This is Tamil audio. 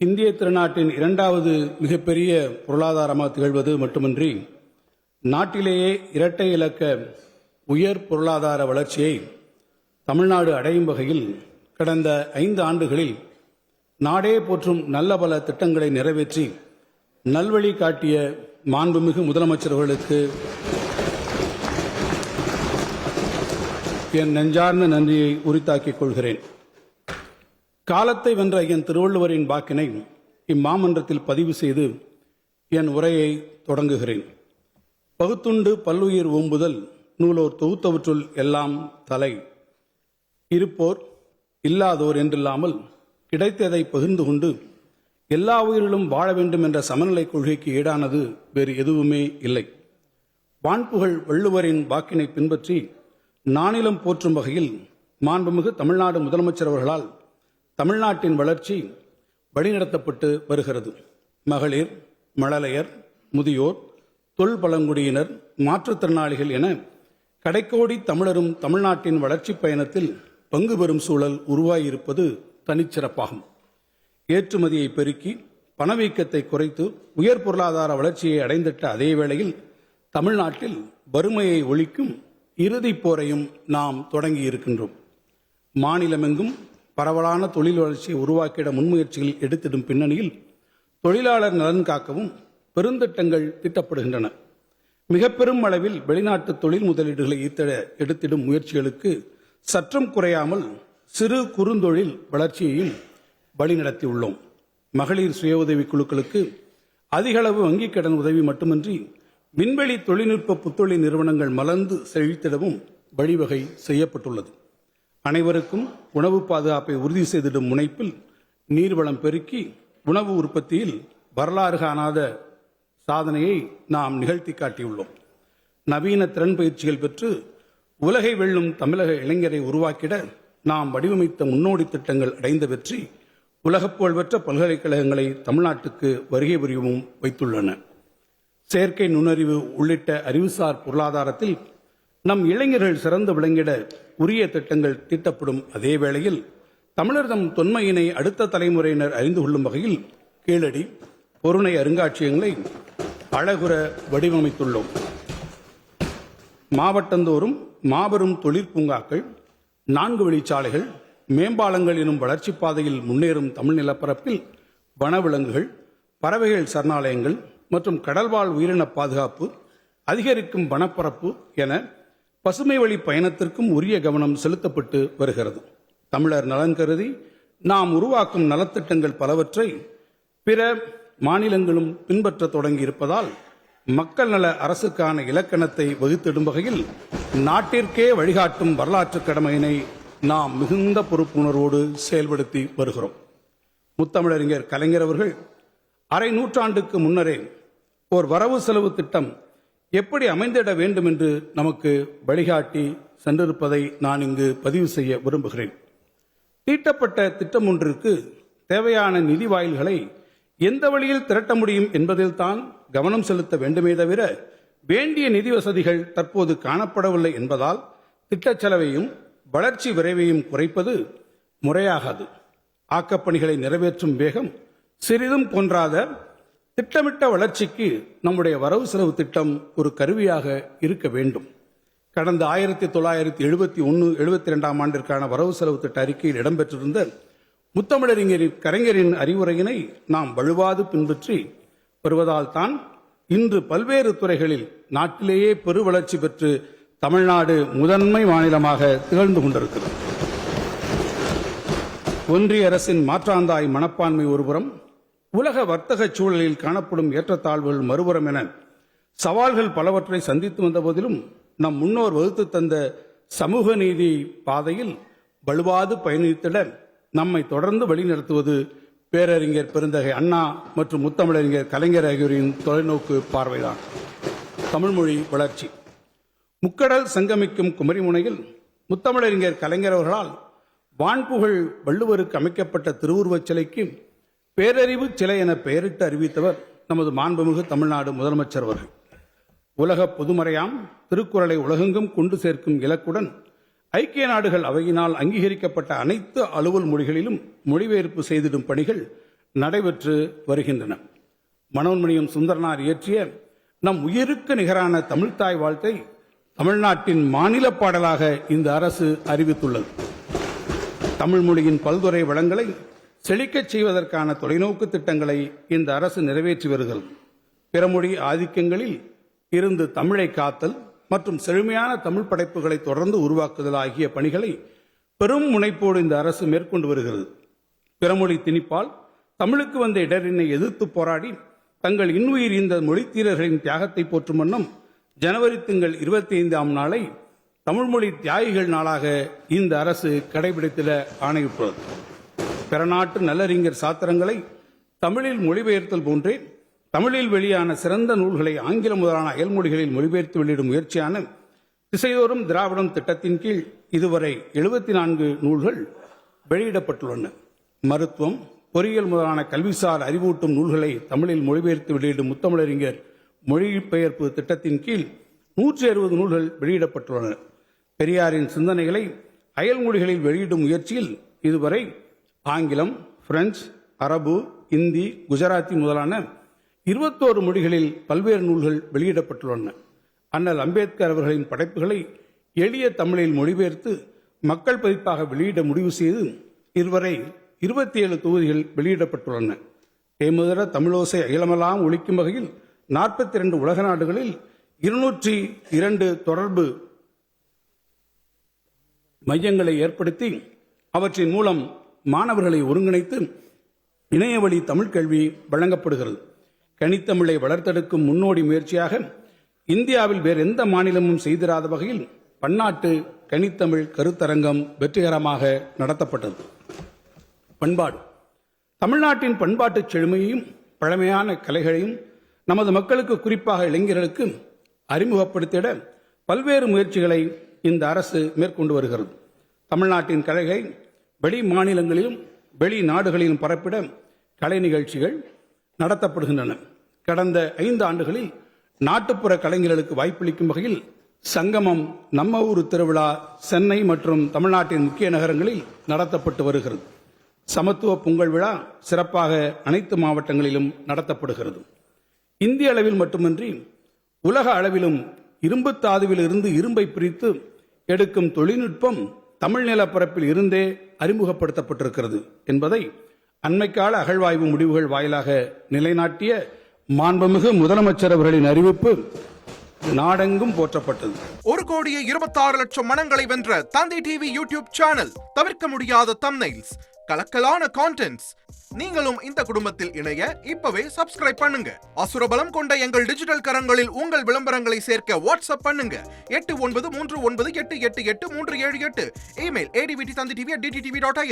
இந்திய திருநாட்டின் இரண்டாவது மிகப்பெரிய பொருளாதாரமாக திகழ்வது மட்டுமின்றி நாட்டிலேயே இரட்டை இலக்க உயர் பொருளாதார வளர்ச்சியை தமிழ்நாடு அடையும் வகையில் கடந்த 5 ஆண்டுகளில் நாடே போற்றும் நல்ல பல திட்டங்களை நிறைவேற்றி நல்வழி காட்டிய மாண்புமிகு முதலமைச்சர்களுக்கு என் நெஞ்சார்ந்த நன்றியை உரித்தாக்கிக் கொள்கிறேன். காலத்தை வென்ற என் திருவள்ளுவரின் வாக்கினை இம்மாமன்றத்தில் பதிவு செய்து என் உரையை தொடங்குகிறேன். பகுத்துண்டு பல்லுயிர் ஓம்புதல் நூலோர் தொகுத்தவற்றுள் எல்லாம் தலை. இருப்போர் இல்லாதோர் என்றில்லாமல் கிடைத்ததை பகிர்ந்து கொண்டு எல்லா உயிரிலும் வாழ வேண்டும் என்ற சமநிலை கொள்கைக்கு ஈடானது வேறு எதுவுமே இல்லை. வான்புகழ் வள்ளுவரின் வாக்கினை பின்பற்றி நானிலம் போற்றும் வகையில் மாண்புமிகு தமிழ்நாடு முதலமைச்சர் அவர்களால் தமிழ்நாட்டின் வளர்ச்சி வழிநடத்தப்பட்டு வருகிறது. மகளிர், மழலையர், முதியோர், தொல்பழங்குடியினர், மாற்றுத்திறனாளிகள் என கடைக்கோடி தமிழரும் தமிழ்நாட்டின் வளர்ச்சி பயணத்தில் பங்கு பெறும் சூழல் உருவாகியிருப்பது தனிச்சிறப்பாகும். ஏற்றுமதியை பெருக்கி பணவீக்கத்தை குறைத்து உயர் பொருளாதார வளர்ச்சியை அடைந்திட்ட அதே வேளையில் தமிழ்நாட்டில் வறுமையை ஒழிக்கும் இறுதிப் போரையும் நாம் தொடங்கியிருக்கின்றோம். மாநிலமெங்கும் பரவலான தொழில் வளர்ச்சியை உருவாக்கிட முன்முயற்சிகள் எடுத்திடும் பின்னணியில் தொழிலாளர் நலன் காக்கவும் பெருந்திட்டங்கள் தீட்டப்படுகின்றன. மிக பெரும் அளவில் வெளிநாட்டு தொழில் முதலீடுகளை ஈர்த்திட எடுத்திடும் முயற்சிகளுக்கு சற்றும் குறையாமல் சிறு குறுந்தொழில் வளர்ச்சியையும் வழிநடத்தியுள்ளோம். மகளிர் சுய உதவிக் குழுக்களுக்கு அதிகளவு வங்கிக் கடன் உதவி மட்டுமின்றி விண்வெளி தொழில்நுட்ப புத்தொழில் நிறுவனங்கள் மலர்ந்து செழித்திடவும் வழிவகை செய்யப்பட்டுள்ளது. அனைவருக்கும் உணவு பாதுகாப்பை உறுதி செய்திடும் முனைப்பில் நீர்வளம் பெருக்கி உணவு உற்பத்தியில் வரலாறு காணாத சாதனையை நாம் நிகழ்த்தி காட்டியுள்ளோம். நவீன திறன் பயிற்சிகள் பெற்று உலகை வெல்லும் தமிழக இளைஞரை உருவாக்கிட நாம் வடிவமைத்த முன்னோடி திட்டங்கள் அடைந்த வெற்றி உலகப் புகழ்பெற்ற பல்கலைக்கழகங்களை தமிழ்நாட்டுக்கு வருகை புரியவும் வைத்துள்ளன. செயற்கை நுண்ணறிவு உள்ளிட்ட அறிவுசார் பொருளாதாரத்தில் நம் இளைஞர்கள் சிறந்து விளங்கிட உரிய திட்டங்கள் தீட்டப்படும் அதே வேளையில் தமிழர் தம் தொன்மையினை அடுத்த தலைமுறையினர் அறிந்து கொள்ளும் வகையில் கீழடி, பொருணை அருங்காட்சியகங்களை அழகுற வடிவமைத்துள்ளோம். மாவட்டந்தோறும் மாபெரும் தொழிற்பூங்காக்கள், 4 வழிச்சாலைகள், மேம்பாலங்கள் எனும் வளர்ச்சி பாதையில் முன்னேறும் தமிழ் நிலப்பரப்பில் வனவிலங்குகள், பறவைகள் சரணாலயங்கள் மற்றும் கடல்வாழ் உயிரின பாதுகாப்பு, அதிகரிக்கும் வனப்பரப்பு என பசுமை வழி பயணத்திற்கும் உரிய கவனம் செலுத்தப்பட்டு வருகிறது. தமிழர் நலன் கருதி நாம் உருவாக்கும் நலத்திட்டங்கள் பலவற்றை பிற மாநிலங்களும் பின்பற்ற தொடங்கி இருப்பதால் மக்கள் நல அரசுக்கான இலக்கணத்தை வகுத்திடும் வகையில் நாட்டிற்கே வழிகாட்டும் வரலாற்று கடமையினை நாம் மிகுந்த பொறுப்புணர்வோடு செயல்படுத்தி வருகிறோம். முத்தமிழறிஞர் கலைஞர் அவர்கள் அரை நூற்றாண்டுக்கு முன்னரே ஓர் வரவு செலவு திட்டம் எப்படி அமைந்திட வேண்டும் என்று நமக்கு வழிகாட்டி சென்றிருப்பதை நான் இங்கு பதிவு செய்ய விரும்புகிறேன். தீட்டப்பட்ட திட்டம் ஒன்றிற்கு தேவையான நிதி வாயில்களை எந்த வழியில் திரட்ட முடியும் என்பதில்தான் கவனம் செலுத்த வேண்டுமே தவிர வேண்டிய நிதி வசதிகள் தற்போது காணப்படவில்லை என்பதால் திட்டச் செலவையும் வளர்ச்சி விரைவையும் குறைப்பது முறையாகாது. ஆக்கப்பணிகளை நிறைவேற்றும் வேகம் சிறிதும் குன்றாத திட்டமிட்ட வளர்ச்சிக்கு நம்முடைய வரவு செலவு திட்டம் ஒரு கருவியாக இருக்க வேண்டும். கடந்த 1971-72 ஆண்டிற்கான வரவு செலவு திட்ட அறிக்கையில் இடம்பெற்றிருந்த முத்தமிழறிஞரின் கலைஞரின் அறிவுரையினை நாம் வலுவாது பின்பற்றி வருவதால் தான் இன்று பல்வேறு துறைகளில் நாட்டிலேயே பெரு வளர்ச்சி பெற்று தமிழ்நாடு முதன்மை மாநிலமாக திகழ்ந்து கொண்டிருக்கிறது. ஒன்றிய அரசின் மாற்றாந்தாய் மனப்பான்மை ஒருபுறம், உலக வர்த்தக சூழலில் காணப்படும் ஏற்றத்தாழ்வுகள் மறுபுறம் என சவால்கள் பலவற்றை சந்தித்து வந்த போதிலும் நம் முன்னோர் வகுத்து தந்த சமூக நீதி பாதையில் வலுவாது பயணித்திட நம்மை தொடர்ந்து வழிநடத்துவது பேரறிஞர் பெருந்தகை அண்ணா மற்றும் முத்தமிழறிஞர் கலைஞர் ஆகியோரின் தொலைநோக்கு பார்வைதான். தமிழ்மொழி வளர்ச்சி முக்கடல் சங்கமிக்கும் குமரிமுனையில் முத்தமிழறிஞர் கலைஞர் அவர்களால் வான்புகழ் வள்ளுவருக்கு அமைக்கப்பட்ட திருவுருவச் சிலைக்கு பேரறிவு சிலை என பெயரிட்டு அறிவித்தவர் நமது மாண்புமிகு தமிழ்நாடு முதலமைச்சர் அவர்கள். உலக பொதுமறையாம் திருக்குறளை உலகெங்கும் கொண்டு சேர்க்கும் இலக்குடன் ஐக்கிய நாடுகள் அவையினால் அங்கீகரிக்கப்பட்ட அனைத்து அலுவல் மொழிகளிலும் மொழிபெயர்ப்பு செய்திடும் பணிகள் நடைபெற்று வருகின்றன. மனோன்மணியம் சுந்தரனார் இயற்றிய நம் உயிருக்கு நிகரான தமிழ்த்தாய் வாழ்த்தை தமிழ்நாட்டின் மாநில பாடலாக இந்த அரசு அறிவித்துள்ளது. தமிழ் மொழியின் பல்துறை வளங்களை செழிக்கச் செய்வதற்கான தொலைநோக்கு திட்டங்களை இந்த அரசு நிறைவேற்றி வருகிறது. பிறமொழி ஆதிக்கங்களில் இருந்து தமிழை காத்தல் மற்றும் செழுமையான தமிழ் படைப்புகளை தொடர்ந்து உருவாக்குதல் ஆகிய பணிகளை பெரும் முனைப்போடு இந்த அரசு மேற்கொண்டு வருகிறது. பிறமொழி திணிப்பால் தமிழுக்கு வந்த இடரினை எதிர்த்து போராடி தங்கள் இன்னுயிர் இந்த மொழித்தீரர்களின் தியாகத்தை போற்றும் வண்ணம் ஜனவரி திங்கள் 25ஆம் நாளை தமிழ்மொழி தியாகிகள் நாளாக இந்த அரசு கடைபிடித்திட ஆணையிட்டுள்ளது. பிறநாட்டு நல்லறிஞர் சாத்திரங்களை தமிழில் மொழிபெயர்த்தல் போன்றே தமிழில் வெளியான சிறந்த நூல்களை ஆங்கிலம் முதலான அயல்மொழிகளில் மொழிபெயர்த்து வெளியிடும் முயற்சியான திசைதோறும் திராவிடம் திட்டத்தின் கீழ் இதுவரை 74 நூல்கள் வெளியிடப்பட்டுள்ளன. மருத்துவம், பொறியியல் முதலான கல்விசார் அறிவூட்டும் நூல்களை தமிழில் மொழிபெயர்த்து வெளியிடும் முத்தமிழறிஞர் மொழிபெயர்ப்பு திட்டத்தின் கீழ் 160 நூல்கள் வெளியிடப்பட்டுள்ளன. பெரியாரின் சிந்தனைகளை அயல்மொழிகளில் வெளியிடும் முயற்சியில் இதுவரை ஆங்கிலம், பிரெஞ்சு, அரபு, இந்தி, குஜராத்தி முதலான 21 மொழிகளில் பல்வேறு நூல்கள் வெளியிடப்பட்டுள்ளன. அண்ணல் அம்பேத்கர் அவர்களின் படைப்புகளை எளிய தமிழில் மொழிபெயர்த்து மக்கள் பதிப்பாக வெளியிட முடிவு செய்து இதுவரை 27 தொகுதிகள் வெளியிடப்பட்டுள்ளன. தேமுதர தமிழோசை அகிலமெல்லாம் ஒலிக்கும் வகையில் 42 உலக நாடுகளில் 202 தொடர்பு மையங்களை ஏற்படுத்தி அவற்றின் மூலம் மாணவர்களை ஒருங்கிணைத்து இணையவழி தமிழ் கல்வி வழங்கப்படுகிறது. கனித்தமிழை வளர்த்தெடுக்கும் முன்னோடி முயற்சியாக இந்தியாவில் வேறு எந்த மாநிலமும் செய்திராத வகையில் பன்னாட்டு கனித்தமிழ் கருத்தரங்கம் வெற்றிகரமாக நடத்தப்பட்டது. பண்பாடு தமிழ்நாட்டின் பண்பாட்டு செழுமையையும் பழமையான கலைகளையும் நமது மக்களுக்கு, குறிப்பாக இளைஞர்களுக்கு அறிமுகப்படுத்திட பல்வேறு முயற்சிகளை இந்த அரசு மேற்கொண்டு வருகிறது. தமிழ்நாட்டின் கலைகளை வெளி மாநிலங்களிலும் வெளிநாடுகளிலும் பரப்பிட கலை நிகழ்ச்சிகள் நடத்தப்படுகின்றன. கடந்த 5 ஆண்டுகளில் நாட்டுப்புற கலைஞர்களுக்கு வாய்ப்பளிக்கும் வகையில் சங்கமம், நம்ம ஊர் திருவிழா சென்னை மற்றும் தமிழ்நாட்டின் முக்கிய நகரங்களில் நடத்தப்பட்டு வருகிறது. சமத்துவ பொங்கல் விழா சிறப்பாக அனைத்து மாவட்டங்களிலும் நடத்தப்படுகிறது. இந்திய அளவில் மட்டுமின்றி உலக அளவிலும் இரும்பு தாதுவில் இருந்து இரும்பை பிரித்து எடுக்கும் தொழில்நுட்பம் தமிழ் நிலப்பரப்பில் இருந்தே அறிமுகப்படுத்தப்பட்டிருக்கிறது என்பதை அண்மைக்கால அகழ்வாய்வு முடிவுகள் வாயிலாக நிலைநாட்டிய மாண்புமிகு முதலமைச்சர் அவர்களின் அறிவிப்பு நாடெங்கும் போற்றப்பட்டது. 1,26,00,000 மனங்களை வென்ற தந்தை டிவி யூடியூப் சேனல். தவிர்க்க முடியாத தம்ப்நெயில்ஸ், கலக்கலான கான்டென்ட்ஸ். நீங்களும் இந்த குடும்பத்தில் இணைய இப்பவே சப்ஸ்கிரைப் பண்ணுங்க. அசுரபலம் கொண்ட எங்கள் டிஜிட்டல் கரங்களில் உங்கள் விளம்பரங்களை சேர்க்க வாட்ஸ்அப் பண்ணுங்க. 8939888378. Email advttv@dttv.in.